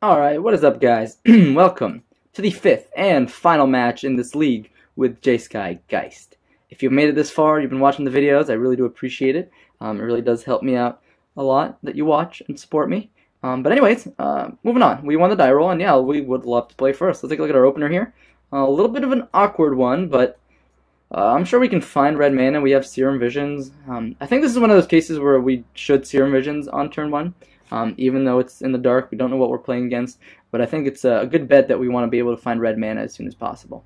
Alright, what is up, guys? Welcome to the fifth and final match in this league with Jacekai Geist. If you've made it this far, you've been watching the videos, I really do appreciate it. It really does help me out a lot that you watch and support me. But anyways, moving on. We won the die roll, and yeah, we would love to play first. Let's take a look at our opener here. A little bit of an awkward one, but I'm sure we can find red mana. We have Serum Visions. I think this is one of those cases where we should Serum Visions on turn 1. Even though it's in the dark, we don't know what we're playing against, but I think it's a good bet that we want to be able to find red mana as soon as possible.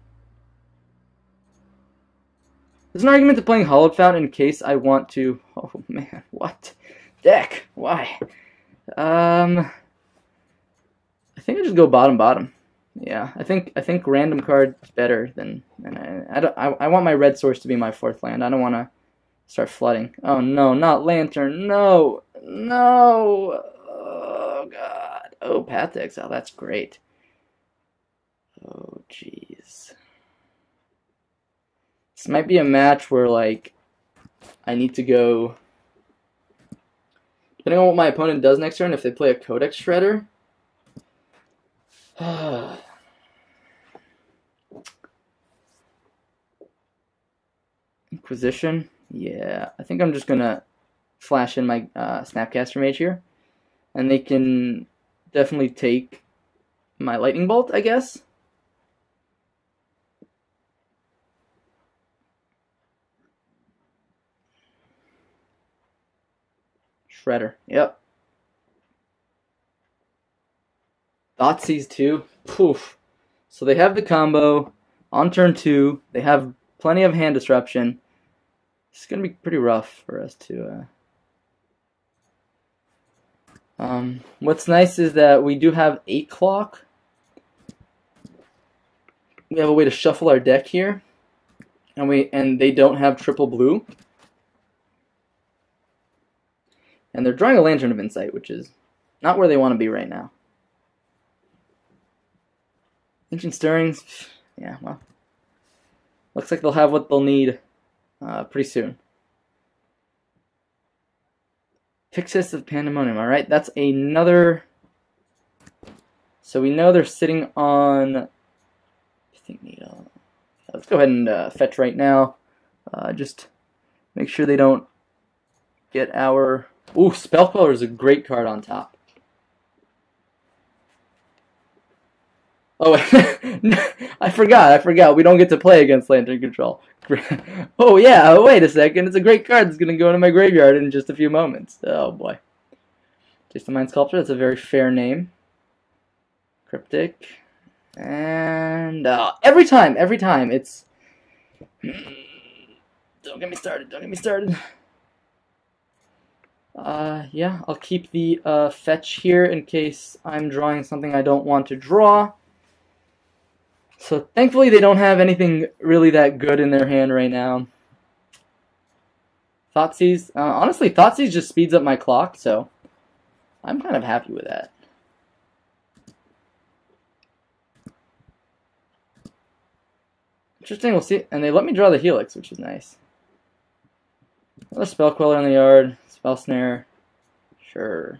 There's an argument to playing Hollowed Fountain in case I want to... Oh man, what? Deck, why? I think I just go bottom. Yeah, I think random card's better than... I want my red source to be my 4th land. I don't want to start flooding. Oh no, not Lantern, no! No! Oh god. Oh, Path to Exile, that's great. Oh jeez. This might be a match where, like, I need to go... Depending on what my opponent does next turn, if they play a Codex Shredder... Inquisition? Yeah, I think I'm just gonna flash in my Snapcaster Mage here, and they can definitely take my Lightning Bolt, I guess. Shredder, yep. Thoughtseize too, poof. So they have the combo on turn 2. They have plenty of hand disruption. It's gonna be pretty rough for us to. What's nice is that we do have 8 clock. We have a way to shuffle our deck here, and they don't have triple blue, and they're drawing a Lantern of Insight, which is not where they want to be right now. Ancient Stirrings, yeah, well, looks like they'll have what they'll need pretty soon. Pyxis of Pandemonium, alright, that's another... So we know they're sitting on... I think Needle. Let's go ahead and fetch right now. Just make sure they don't get our... Ooh, Spellqueller is a great card on top. Oh, I forgot. We don't get to play against Lantern Control. Oh yeah, wait a second. It's a great card that's going to go into my graveyard in just a few moments. Oh boy. Jace the Mind Sculptor, that's a very fair name. Cryptic. And every time, it's... Don't get me started. Yeah, I'll keep the fetch here in case I'm drawing something I don't want to draw. So thankfully they don't have anything really that good in their hand right now. Thoughtseize, honestly, Thoughtseize just speeds up my clock, so I'm kind of happy with that. Interesting, we'll see. And they let me draw the Helix, which is nice. Another Spellqueller in the yard, Spell Snare, sure.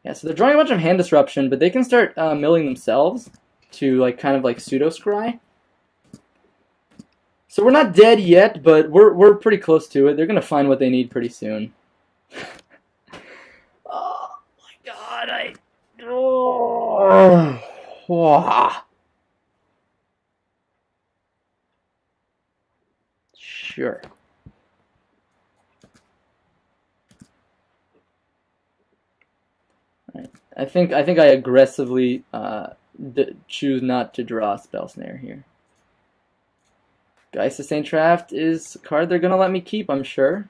Yeah, so they're drawing a bunch of hand disruption, but they can start milling themselves to kind of pseudo scry. So we're not dead yet, but we're pretty close to it. They're gonna find what they need pretty soon. Oh my god, Sure. I think I aggressively choose not to draw a Spell Snare here. Geist of Saint Traft is a card they're gonna let me keep, I'm sure.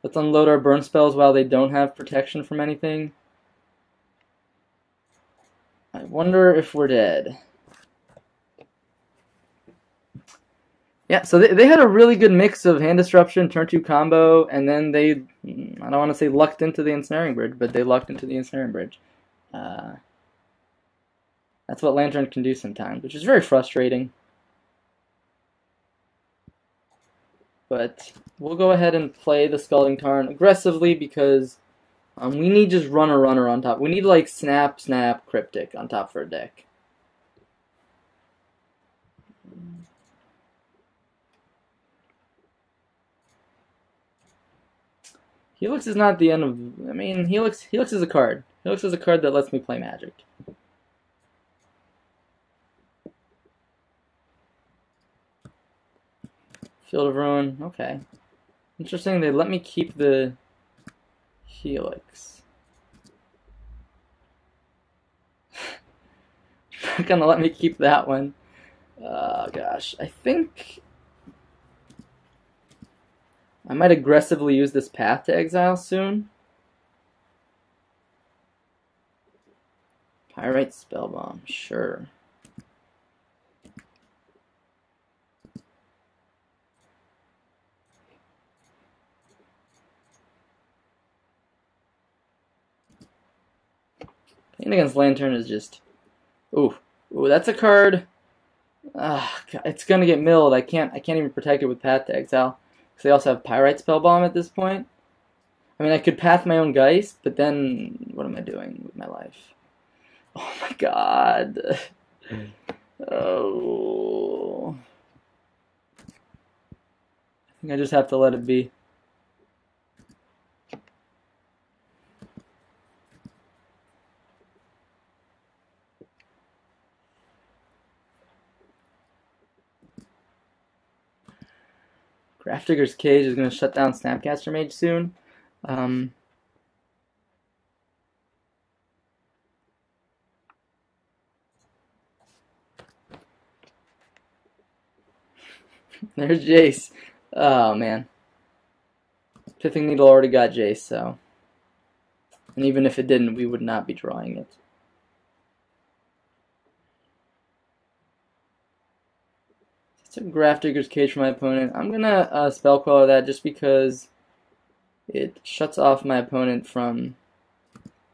Let's unload our burn spells while they don't have protection from anything. I wonder if we're dead. Yeah, so they had a really good mix of hand disruption, turn 2 combo, and then they, I don't want to say lucked into the Ensnaring Bridge, but they lucked into the Ensnaring Bridge. That's what Lantern can do sometimes, which is very frustrating. but we'll go ahead and play the Scalding Tarn aggressively because we need just runner on top. We need like snap cryptic on top for a deck. Helix is not the end of. I mean, Helix is a card. Helix is a card that lets me play Magic. Field of Ruin. Okay. Interesting. They let me keep the Helix. Not gonna let me keep that one. Gosh, I think I might aggressively use this Path to Exile soon. Pyrite Spellbomb, sure. Playing against Lantern is just... Ooh, that's a card. It's gonna get milled. I can't even protect it with Path to Exile. Because they also have Pyrite Spellbomb at this point. I mean, I could Path my own Geist, but then what am I doing with my life? Oh my god. Oh. I think I just have to let it be. Grafdigger's Cage is going to shut down Snapcaster Mage soon. There's Jace. Oh, man. Pithing Needle already got Jace, so... And even if it didn't, we would not be drawing it. It's a Grafdigger's Cage for my opponent. I'm going to Spellqueller that just because it shuts off my opponent from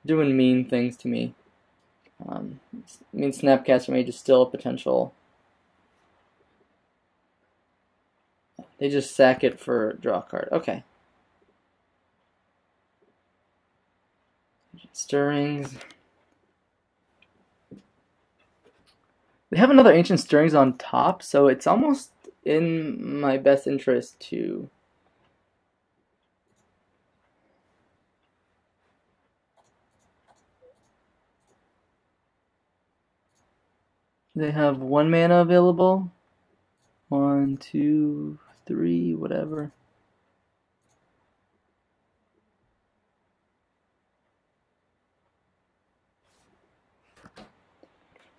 doing mean things to me. I mean, Snapcaster Mage is still a potential... They just sack it for draw a card. Okay. Stirrings. They have another Ancient Stirrings on top, so it's almost in my best interest to... They have 1 mana available. 1, 2, 3, whatever.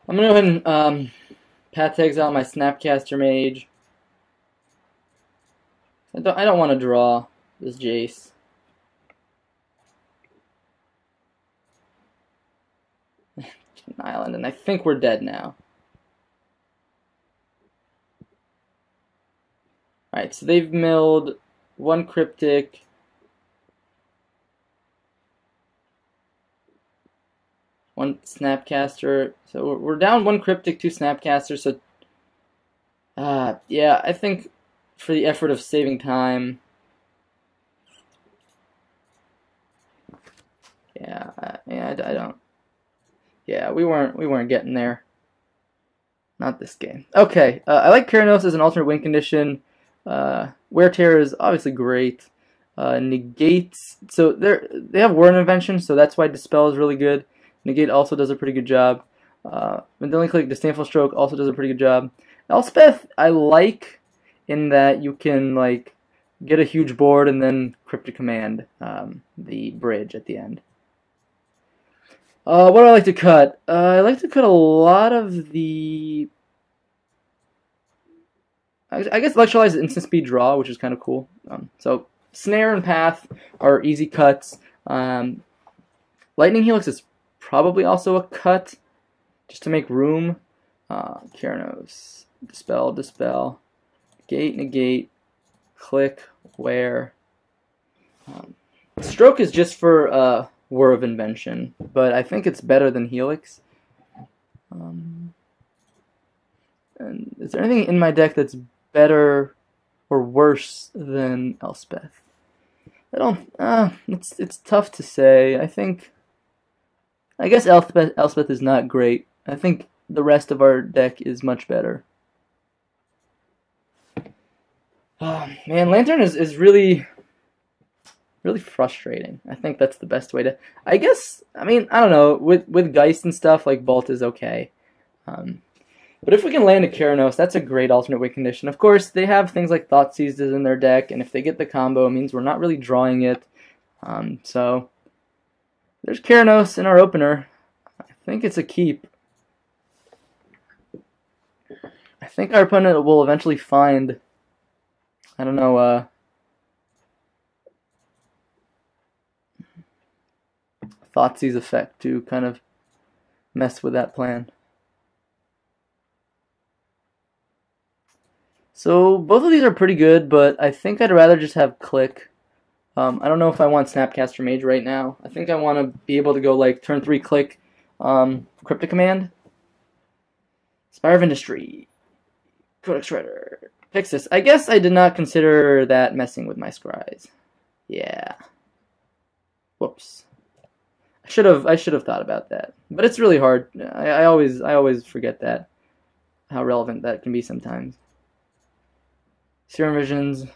I'm gonna go ahead and Path to Exile my Snapcaster Mage. I don't want to draw this Jace. An island, and I think we're dead now. Alright, so they've milled 1 Cryptic, one Snapcaster. So we're down 1 Cryptic, 2 Snapcaster. So, yeah, I think for the effort of saving time, I don't. Yeah, we weren't getting there. Not this game. Okay, I like Keranos as an alternate win condition. Wear Tear is obviously great. Negates. So they have Word Invention, so that's why Dispel is really good. Negate also does a pretty good job. Then click Disdainful Stroke also does a pretty good job. Elspeth I like in that you can like get a huge board and then Cryptic Command the bridge at the end. What do I like to cut? I like to cut a lot of the... I guess Electrolyze is instant speed draw, which is kind of cool. So Snare and Path are easy cuts. Lightning Helix is probably also a cut, just to make room. Keranos, Dispel, Negate, Click, Wear. Stroke is just for War of Invention, but I think it's better than Helix. And is there anything in my deck that's better or worse than Elspeth? I don't. It's tough to say. I guess Elspeth is not great. I think the rest of our deck is much better. Oh, man, Lantern is really frustrating. I think that's the best way to. I guess. I mean, I don't know. With Geist and stuff, like Bolt is okay. But if we can land a Keranos, that's a great alternate win condition. Of course, they have things like Thoughtseize in their deck, and if they get the combo, it means we're not really drawing it. So there's Keranos in our opener. I think it's a keep. I think our opponent will eventually find, I don't know, Thoughtseize effect to kind of mess with that plan. So both of these are pretty good, but I think I'd rather just have Click. I don't know if I want Snapcaster Mage right now. I think I want to be able to go like turn 3 Click, Cryptic Command, Spire of Industry, Codex Shredder, Pixis. I guess I did not consider that messing with my scries. Yeah. Whoops. I should have thought about that. But it's really hard. I always forget that, how relevant that can be sometimes. Serum Visions.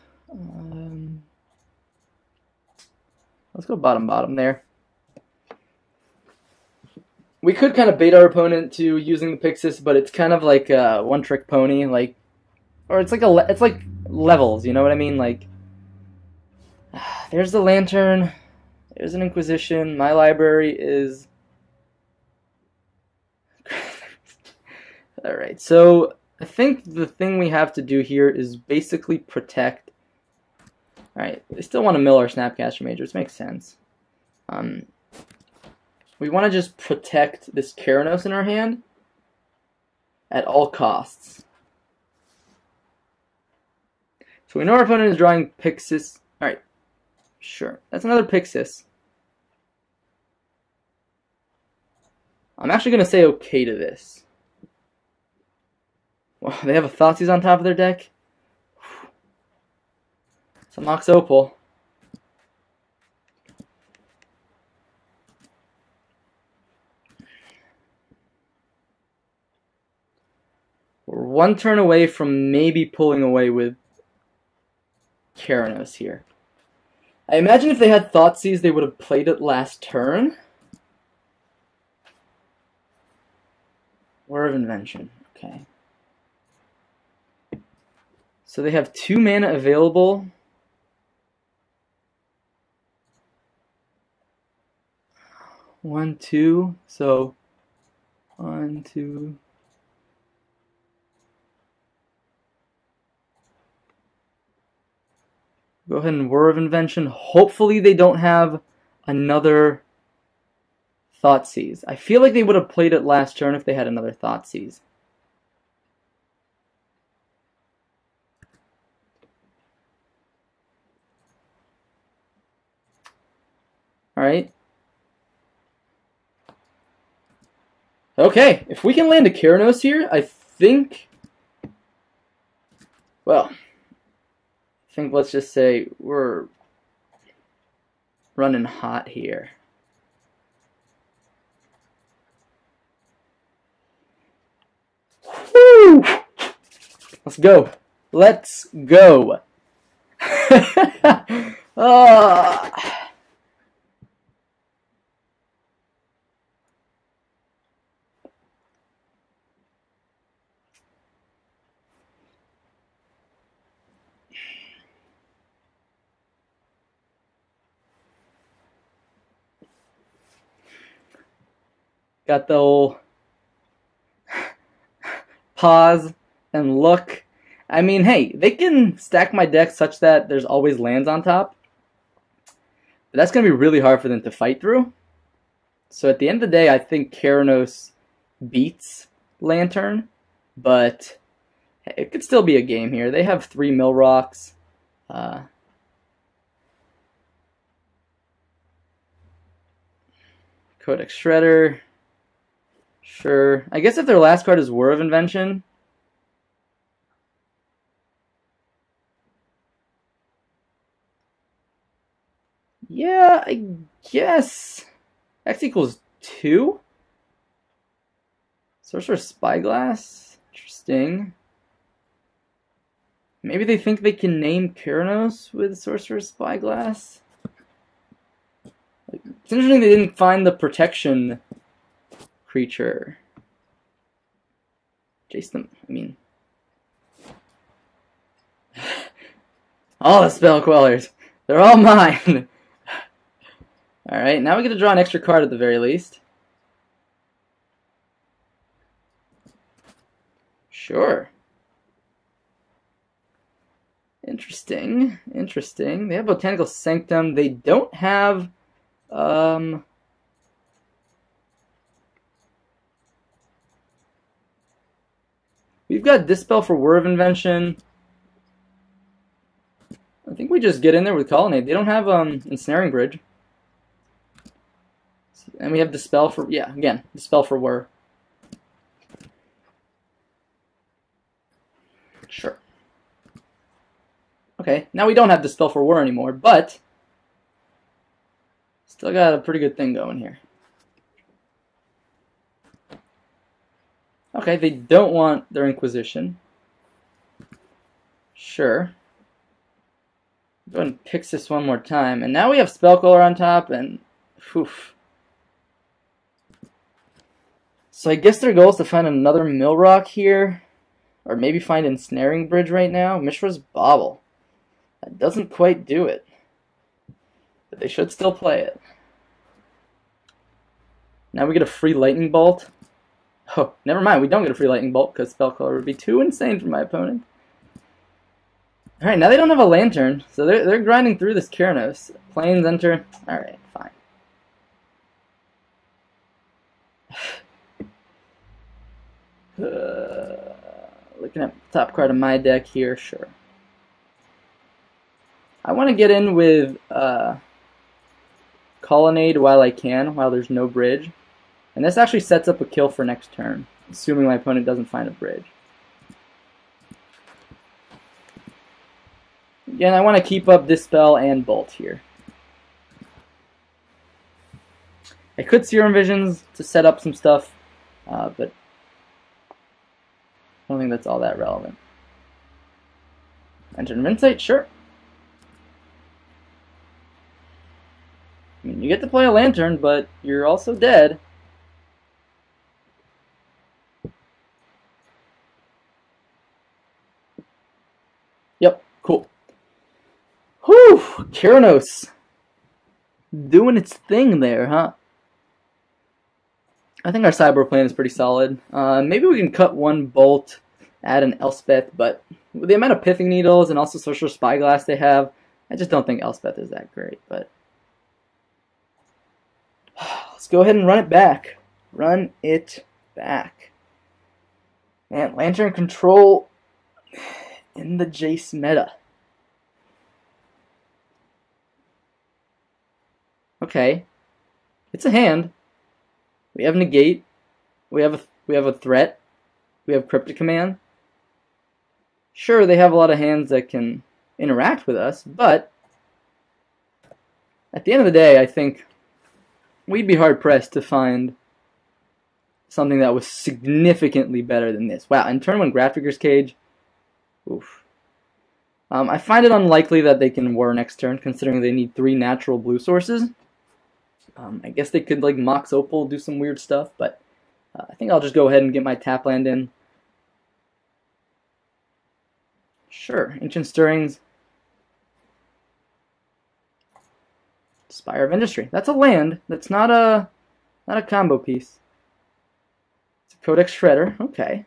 Let's go bottom there. We could kind of bait our opponent to using the Pixis, but it's kind of like a one-trick pony, like, or it's like levels. You know what I mean? Like, there's the Lantern. There's an Inquisition. My library is. All right, so I think the thing we have to do here is basically protect. Alright, they still want to mill our Snapcaster Mage, which makes sense. We want to just protect this Keranos in our hand at all costs. So we know our opponent is drawing Pixis. Alright, sure. That's another Pixis. I'm actually going to say okay to this. Wow, they have a Thoughtseize on top of their deck. It's a Mox Opal. We're one turn away from maybe pulling away with Keranos here. I imagine if they had Thoughtseize, they would have played it last turn. War of Invention. Okay. So they have 2 mana available. One, two. So 1, 2. Go ahead and War of Invention. Hopefully they don't have another Thoughtseize. I feel like they would have played it last turn if they had another Thoughtseize. Alright. Okay, if we can land a Keranos here, I think... Well, I think let's just say we're running hot here. Woo! Let's go. Let's go. Got the old pause and look. I mean, hey, they can stack my deck such that there's always lands on top. But that's going to be really hard for them to fight through. So at the end of the day, I think Keranos beats Lantern. But it could still be a game here. They have 3 Mill Rocks. Codex Shredder. Sure. I guess if their last card is War of Invention. Yeah, I guess X equals 2? Sorcerer's Spyglass? Interesting. Maybe they think they can name Keranos with Sorcerer's Spyglass? It's interesting they didn't find the protection creature. Jace, I mean... all the spell quellers. They're all mine. Alright, now we get to draw an extra card at the very least. Sure. Interesting. Interesting. They have Botanical Sanctum. They don't have... we've got Dispel for Whir of Invention. I think we just get in there with Colonnade. They don't have Ensnaring Bridge. And we have Dispel for, yeah, again, Dispel for Whir. Sure. Okay, now we don't have Dispel for Whir anymore, but still got a pretty good thing going here. Okay, they don't want their Inquisition. Sure. Go ahead and pix this one more time. And now we have Spellcaller on top, and oof. So I guess their goal is to find another Mill Rock here. Or maybe find Ensnaring Bridge right now. Mishra's Bauble. That doesn't quite do it. But they should still play it. Now we get a free Lightning Bolt. Oh, never mind. We don't get a free Lightning Bolt because Spellcaller would be too insane for my opponent. Alright, now they don't have a Lantern, so they're grinding through this Keranos. Plains enter. Alright, fine. Looking at the top card of my deck here, sure. I want to get in with Colonnade while I can, while there's no bridge. And this actually sets up a kill for next turn, assuming my opponent doesn't find a bridge. Again, I want to keep up Dispel and Bolt here. I could Serum Visions to set up some stuff, but I don't think that's all that relevant. Enter an Insight, sure. I mean, you get to play a Lantern, but you're also dead. Yep, cool. Whew, Keranos. Doing its thing there, huh? I think our Cyber plan is pretty solid. Maybe we can cut one Bolt, add an Elspeth, but with the amount of Pithing Needles and also Sorcerer's Spyglass they have, I just don't think Elspeth is that great, but let's go ahead and run it back. Run it back. Man, Lantern control in the Jace meta. Okay. It's a hand. We have Negate. We have a threat. We have Cryptic Command. Sure, they have a lot of hands that can interact with us, but at the end of the day, I think we'd be hard-pressed to find something that was significantly better than this. Wow, in turn 1 Grafdigger's Cage, oof. I find it unlikely that they can Whir next turn, considering they need 3 natural blue sources. I guess they could, like, Mox Opal, do some weird stuff, but I think I'll just go ahead and get my tap land in. Sure, Ancient Stirrings. Spire of Industry. That's a land. That's not a combo piece. It's a Codex Shredder. Okay.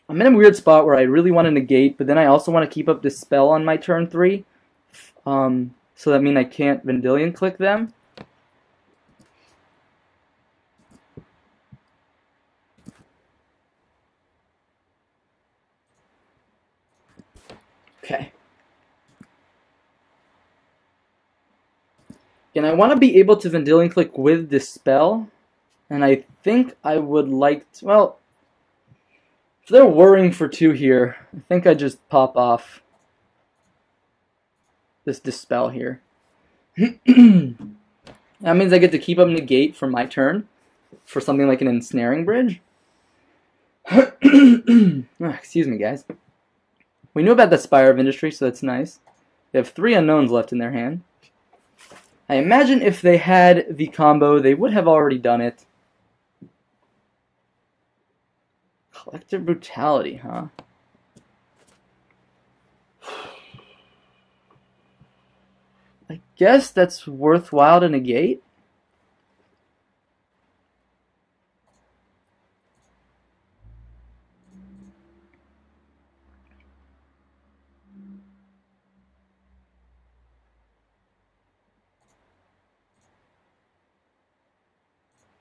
I'm in a weird spot where I really want to negate, but then I also want to keep up this spell on my turn 3. So that means I can't Vendilion click them. Okay. And I want to be able to Vendilion Click with Dispel. And I think I would like to, well, if they're worrying for 2 here, I think I just pop off this Dispel here. That means I get to keep up Negate for my turn for something like an Ensnaring Bridge. Excuse me, guys. We knew about the Spire of Industry, so that's nice. They have 3 unknowns left in their hand. I imagine if they had the combo, they would have already done it. Collective Brutality, huh? I guess that's worthwhile to negate.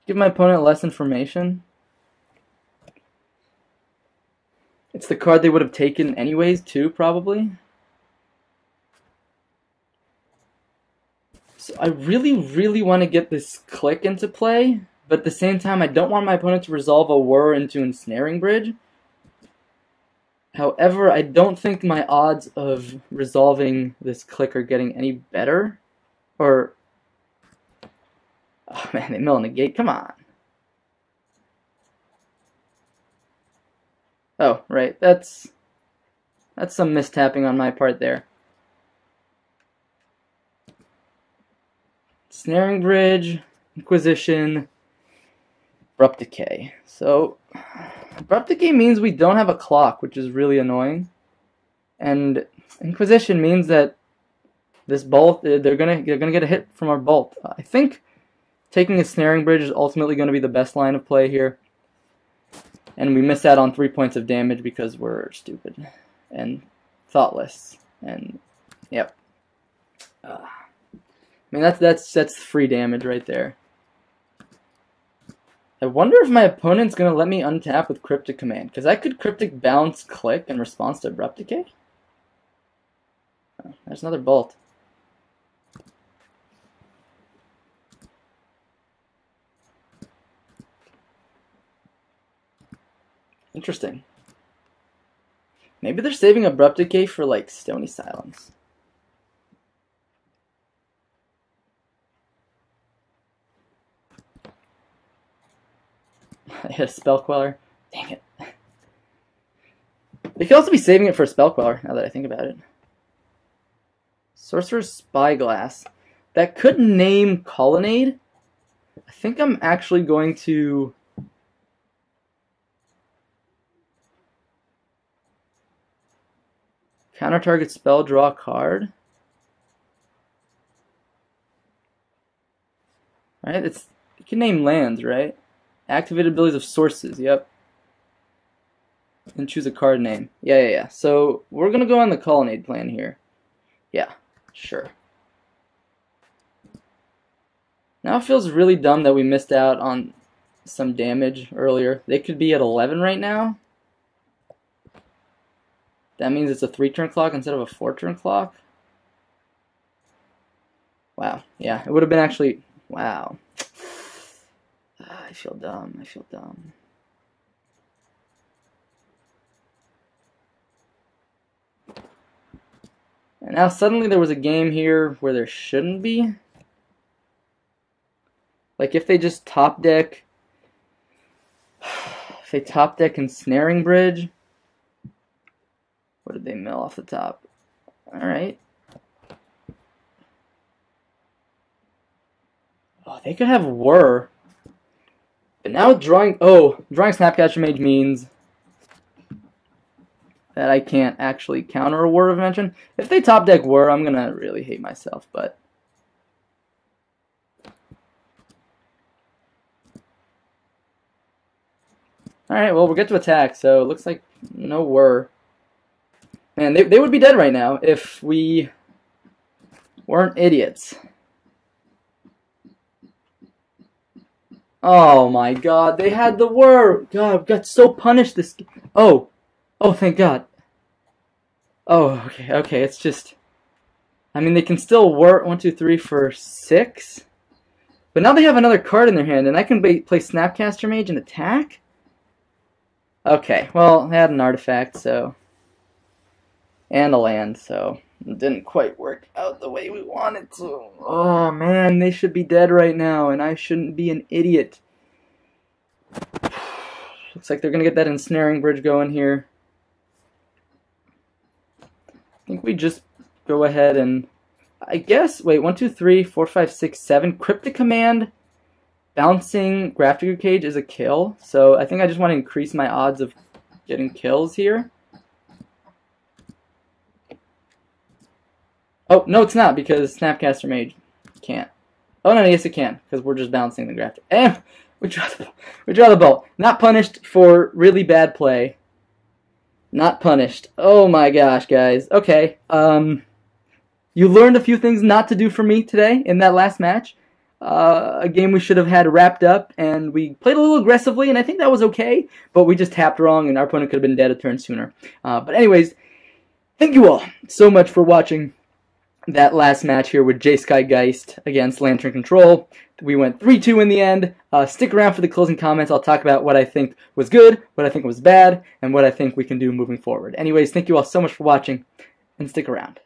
Give my opponent less information. It's the card they would have taken anyways, too, probably. So I really, really want to get this click into play, but at the same time, I don't want my opponent to resolve a whir into Ensnaring Bridge. However, I don't think my odds of resolving this click are getting any better. Or... oh man, they mill in the gate. Come on. Oh, right. That's some mistapping on my part there. Snaring Bridge, Inquisition, Abrupt Decay. So, Abrupt Decay means we don't have a clock, which is really annoying. And Inquisition means that this bolt, they're gonna get a hit from our bolt. I think taking a Snaring Bridge is ultimately going to be the best line of play here. And we miss out on 3 points of damage because we're stupid and thoughtless. And, yep. I mean, that's free damage right there. I wonder if my opponent's going to let me untap with Cryptic Command. Because I could Cryptic Bounce Click in response to Abrupt Decay. Oh, there's another bolt. Interesting. Maybe they're saving Abrupt Decay for, like, Stony Silence. I hit a Spell Queller. Dang it. They could also be saving it for a Spell Queller, now that I think about it. Sorcerer's Spyglass. That could name Colonnade. I think I'm actually going to... counter target spell, draw a card. Right? You can name lands, right? Activated abilities of sources, yep. And choose a card name. Yeah. So we're gonna go on the Colonnade plan here. Yeah, sure. Now it feels really dumb that we missed out on some damage earlier. They could be at 11 right now. That means it's a 3-turn clock instead of a 4-turn clock. Wow. Yeah, it would have been actually... wow. I feel dumb. I feel dumb. And now suddenly there was a game here where there shouldn't be. Like if they just top deck... if they top deck Ensnaring Bridge... what did they mill off the top? Alright. Oh, they could have Whir. But now drawing... oh, drawing Snapcaster Mage means that I can't actually counter a Whir of Mention. If they top deck Whir, I'm going to really hate myself, but... alright, well, we'll get to attack, so it looks like no Whir. Man, they would be dead right now if we weren't idiots. Oh my god, they had the Whir! God, I got so punished this... oh, thank god. Oh, okay, it's just... I mean, they can still work 1, 2, 3 for 6. But now they have another card in their hand, and I can play Snapcaster Mage and attack? Okay, well, they had an artifact, so... and a land, so it didn't quite work out the way we wanted to. Oh, man, they should be dead right now, and I shouldn't be an idiot. Looks like they're going to get that ensnaring bridge going here. I think we just go ahead and... I guess, wait, 1, 2, 3, 4, 5, 6, 7. Cryptic Command, bouncing Grafdigger Cage is a kill. So I think I just want to increase my odds of getting kills here. Oh, no, it's not, because Snapcaster Mage can't. Oh, no, yes, it can, because we're just bouncing the Grafdigger. We draw the ball. Not punished for really bad play. Not punished. Oh my gosh, guys. Okay, you learned a few things not to do for me today in that last match. A game we should have had wrapped up, and we played a little aggressively, and I think that was okay, but we just tapped wrong, and our opponent could have been dead a turn sooner. But anyways, thank you all so much for watching that last match here with Jacekai Geist against Lantern Control. We went 3-2 in the end. Stick around for the closing comments. I'll talk about what I think was good, what I think was bad, and what I think we can do moving forward. Anyways, thank you all so much for watching, and stick around.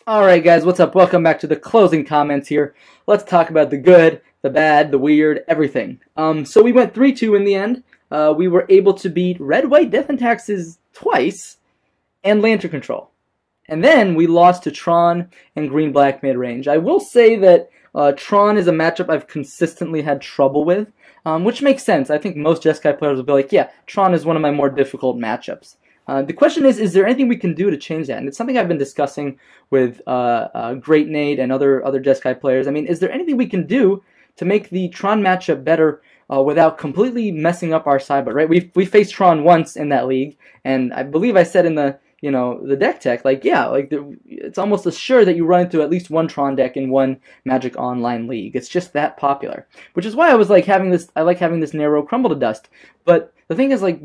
Alright guys, what's up? Welcome back to the closing comments here. Let's talk about the good, the bad, the weird, everything. So we went 3-2 in the end. We were able to beat Red-White Death and Taxes twice, and Lantern Control. And then we lost to Tron and Green-Black mid-range. I will say that Tron is a matchup I've consistently had trouble with, which makes sense. I think most Jeskai players will be like, yeah, Tron is one of my more difficult matchups. The question is there anything we can do to change that? And it's something I've been discussing with GreatNate and other Jeskai players. I mean, is there anything we can do to make the Tron matchup better without completely messing up our sideboard, right? We faced Tron once in that league, and I believe I said in the the deck tech, like, yeah, like it's almost assured that you run into at least one Tron deck in one Magic Online league. It's just that popular, which is why I was like having this. I like having this narrow crumble to dust. But the thing is, like,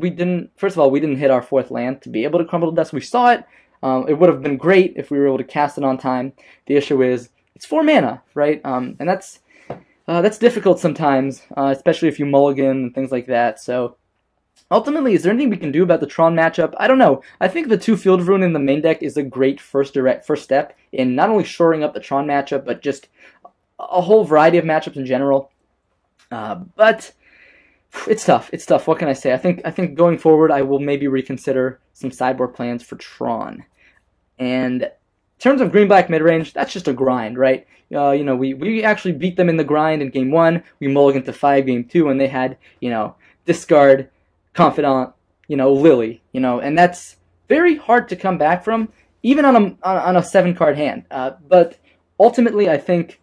first of all, we didn't hit our 4th land to be able to crumble to dust. We saw it. It would have been great if we were able to cast it on time. The issue is it's 4 mana, right? And that's difficult sometimes, especially if you mulligan and things like that. So. Ultimately, is there anything we can do about the Tron matchup? I don't know. I think the 2 Field of Ruin in the main deck is a great first step in not only shoring up the Tron matchup, but just a whole variety of matchups in general. But it's tough. It's tough. What can I say? I think going forward, I will maybe reconsider some sideboard plans for Tron. And in terms of Green-Black midrange, that's just a grind, right? We actually beat them in the grind in Game 1. We mulliganed to 5 Game 2, and they had, discard, Confidant, Lily, and that's very hard to come back from, even on a 7-card hand. But ultimately, I think,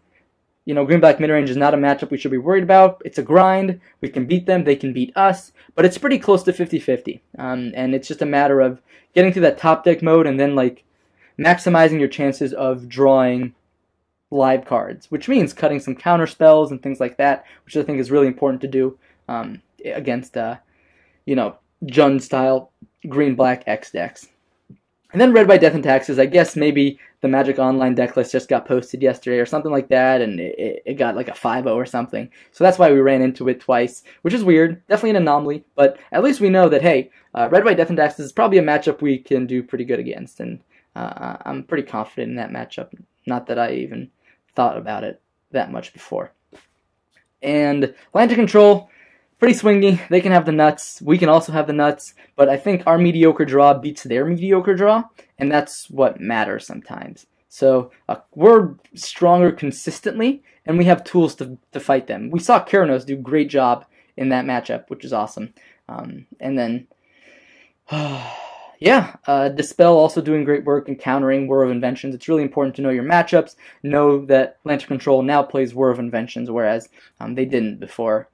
Green-Black midrange is not a matchup we should be worried about. It's a grind. We can beat them. They can beat us. But it's pretty close to 50-50. And it's just a matter of getting to that top deck mode and then, like, maximizing your chances of drawing live cards, which means cutting some counter spells and things like that, which I think is really important to do against Jund-style Green-Black X decks. And then Red-White Death and Taxes, I guess maybe the Magic Online deck list just got posted yesterday or something like that, and it got like a 5-0 or something. So that's why we ran into it twice, which is weird. Definitely an anomaly, but at least we know that, hey, Red-White Death and Taxes is probably a matchup we can do pretty good against, and I'm pretty confident in that matchup. Not that I even thought about it that much before. And Lantern Control, pretty swingy. They can have the nuts. We can also have the nuts. But I think our mediocre draw beats their mediocre draw, and that's what matters sometimes. So we're stronger consistently, and we have tools to fight them. We saw Keranos do a great job in that matchup, which is awesome. And then, Dispel also doing great work in countering War of Inventions. It's really important to know your matchups. Know that Lantern Control now plays War of Inventions, whereas they didn't before.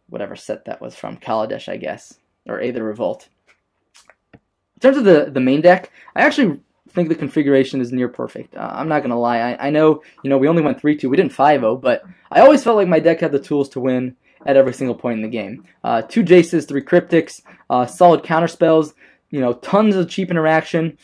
Whatever set that was from, Kaladesh, I guess, or Aether Revolt. In terms of the main deck, I actually think the configuration is near perfect. I'm not going to lie. I know, we only went 3-2. We didn't 5-0, but I always felt like my deck had the tools to win at every single point in the game. 2 Jaces, 3 Cryptics, solid counter spells, you know, tons of cheap interaction.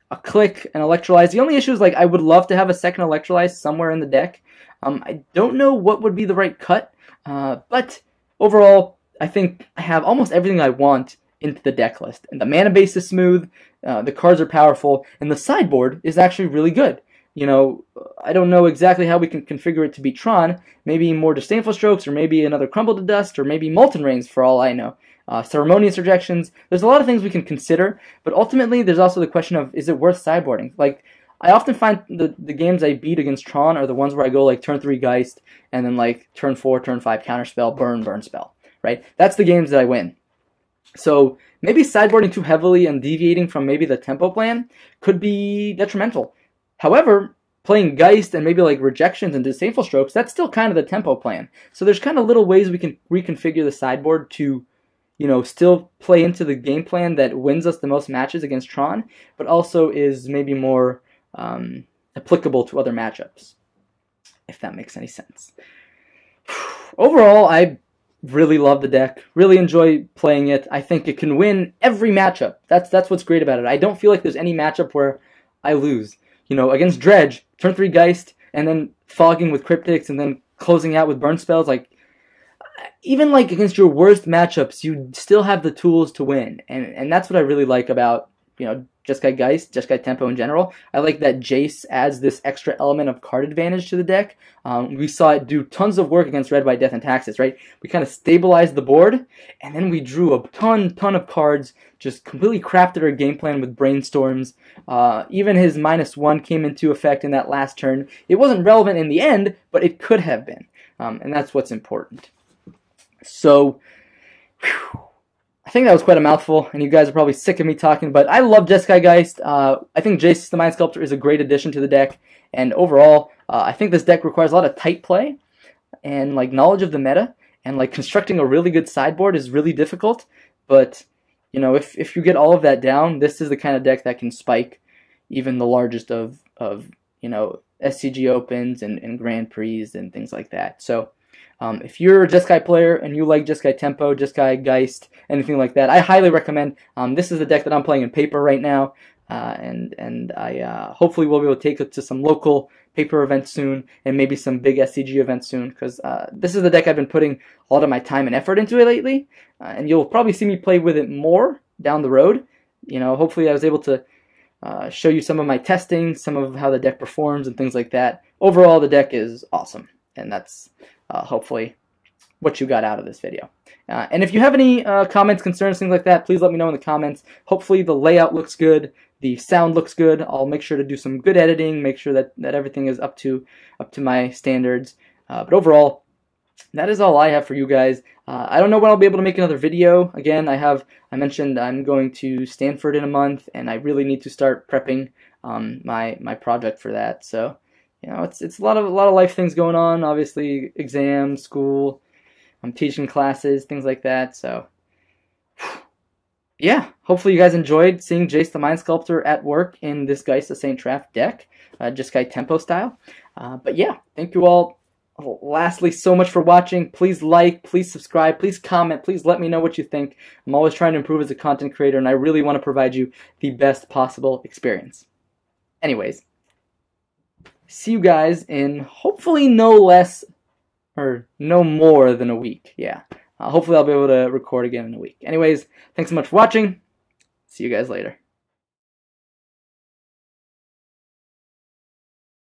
A click, and electrolyze. The only issue is, like, I would love to have a second electrolyze somewhere in the deck. I don't know what would be the right cut, but overall, I think I have almost everything I want into the deck list. And the mana base is smooth, the cards are powerful, and the sideboard is actually really good. You know, I don't know exactly how we can configure it to beat Tron. Maybe more Disdainful Strokes, or maybe another Crumble to Dust, or maybe Molten Rains for all I know. Ceremonious Rejections. There's a lot of things we can consider, but ultimately there's also the question of, is it worth sideboarding? Like, I often find the games I beat against Tron are the ones where I go like turn 3 Geist, and then like turn 4, turn 5 Counterspell, burn spell, right? That's the games that I win. So maybe sideboarding too heavily and deviating from maybe the tempo plan could be detrimental. However, playing Geist and maybe like Rejections and Disdainful Strokes, that's still kind of the tempo plan. So there's kind of little ways we can reconfigure the sideboard to, you know, still play into the game plan that wins us the most matches against Tron, but also is maybe more applicable to other matchups, if that makes any sense. Overall, I really love the deck, really enjoy playing it. I think it can win every matchup. That's what's great about it. I don't feel like there's any matchup where I lose. You know, against Dredge, turn 3 Geist, and then fogging with Cryptics, and then closing out with burn spells, like, even like against your worst matchups, you still have the tools to win, and that's what I really like about, you know, Jeskai Geist, Jeskai Tempo in general. I like that Jace adds this extra element of card advantage to the deck. We saw it do tons of work against Red, White, Death, and Taxes, right? We kind of stabilized the board, and then we drew a ton of cards, just completely crafted our game plan with brainstorms. Even his -1 came into effect in that last turn. It wasn't relevant in the end, but it could have been, and that's what's important. So, whew, I think that was quite a mouthful, and you guys are probably sick of me talking, but I love Jeskai Geist. I think Jace the Mind Sculptor is a great addition to the deck, and overall, I think this deck requires a lot of tight play, and like knowledge of the meta, and like constructing a really good sideboard is really difficult, but, you know, if you get all of that down, this is the kind of deck that can spike even the largest of you know, SCG Opens and Grand Prix and things like that. So, if you're a Jeskai player and you like Jeskai Tempo, Jeskai Geist, anything like that, I highly recommend. This is the deck that I'm playing in paper right now, and I hopefully will be able to take it to some local paper events soon, and maybe some big SCG events soon, because this is the deck I've been putting a lot of my time and effort into it lately, and you'll probably see me play with it more down the road. You know, hopefully I was able to show you some of my testing, some of how the deck performs, and things like that. Overall, the deck is awesome, and that's hopefully what you got out of this video. And if you have any comments, concerns, things like that, please let me know in the comments. Hopefully the layout looks good, the sound looks good. I'll make sure to do some good editing, make sure that everything is up to my standards. But overall, that is all I have for you guys. I don't know when I'll be able to make another video. Again, I mentioned I'm going to Stanford in a month, and I really need to start prepping my project for that. So, you know, it's a lot of life things going on. Obviously, exams, school, I'm teaching classes, things like that. So, yeah, hopefully you guys enjoyed seeing Jace the Mind Sculptor at work in this Geist of St. Traff deck, Jeskai Tempo style. But yeah, thank you all. Lastly, so much for watching. Please like, please subscribe, please comment, please let me know what you think. I'm always trying to improve as a content creator, and I really want to provide you the best possible experience. Anyways, see you guys in hopefully no less or no more than a week. Yeah, hopefully I'll be able to record again in a week. Anyways, thanks so much for watching. See you guys later.